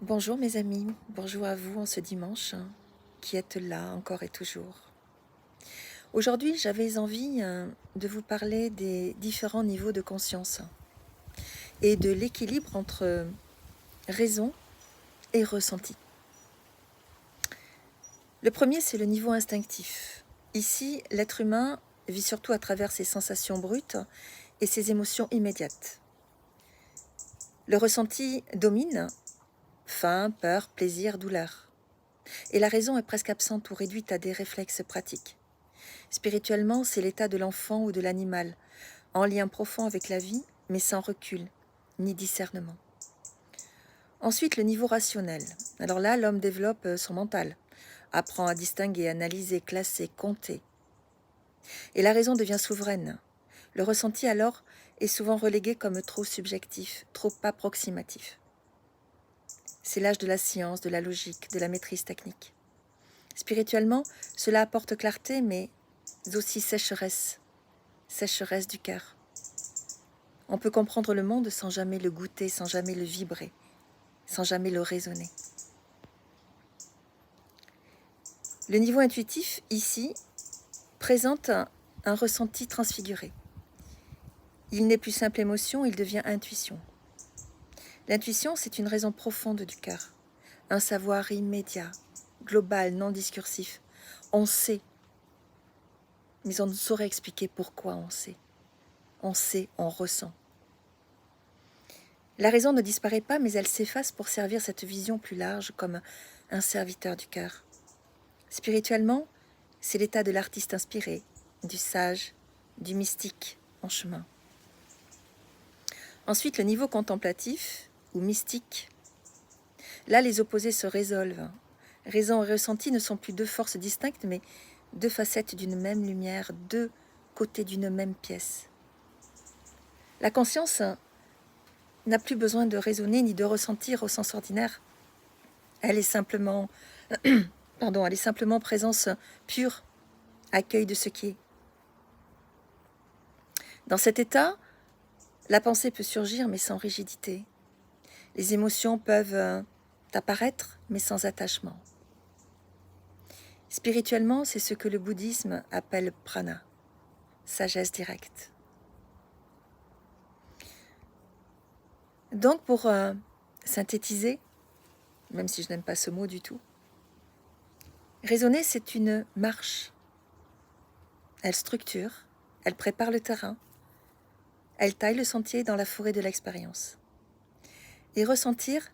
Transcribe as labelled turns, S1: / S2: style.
S1: Bonjour mes amis, bonjour à vous en ce dimanche qui êtes là encore et toujours. Aujourd'hui, j'avais envie de vous parler des différents niveaux de conscience et de l'équilibre entre raison et ressenti. Le premier, c'est le niveau instinctif. Ici, l'être humain vit surtout à travers ses sensations brutes et ses émotions immédiates. Le ressenti domine, faim, peur, plaisir, douleur. Et la raison est presque absente ou réduite à des réflexes pratiques. Spirituellement, c'est l'état de l'enfant ou de l'animal, en lien profond avec la vie, mais sans recul, ni discernement. Ensuite, le niveau rationnel. Alors là, l'homme développe son mental, apprend à distinguer, analyser, classer, compter. Et la raison devient souveraine. Le ressenti, alors, est souvent relégué comme trop subjectif, trop approximatif. C'est l'âge de la science, de la logique, de la maîtrise technique. Spirituellement, cela apporte clarté, mais aussi sécheresse du cœur. On peut comprendre le monde sans jamais le goûter, sans jamais le vibrer, sans jamais le raisonner. Le niveau intuitif, ici, présente un ressenti transfiguré. Il n'est plus simple émotion, il devient intuition. L'intuition, c'est une raison profonde du cœur, un savoir immédiat, global, non discursif. On sait, mais on ne saurait expliquer pourquoi on sait. On sait, on ressent. La raison ne disparaît pas, mais elle s'efface pour servir cette vision plus large comme un serviteur du cœur. Spirituellement, c'est l'état de l'artiste inspiré, du sage, du mystique en chemin. Ensuite, le niveau contemplatif ou mystique. Là, les opposés se résolvent. Raison et ressenti ne sont plus deux forces distinctes, mais deux facettes d'une même lumière, deux côtés d'une même pièce. La conscience n'a plus besoin de raisonner ni de ressentir au sens ordinaire. Elle est simplement, présence pure, accueil de ce qui est. Dans cet état, la pensée peut surgir mais sans rigidité. Les émotions peuvent apparaître mais sans attachement. Spirituellement, c'est ce que le bouddhisme appelle prana, sagesse directe. Donc pour synthétiser, même si je n'aime pas ce mot du tout, raisonner c'est une marche. Elle structure, elle prépare le terrain, elle taille le sentier dans la forêt de l'expérience. Et ressentir,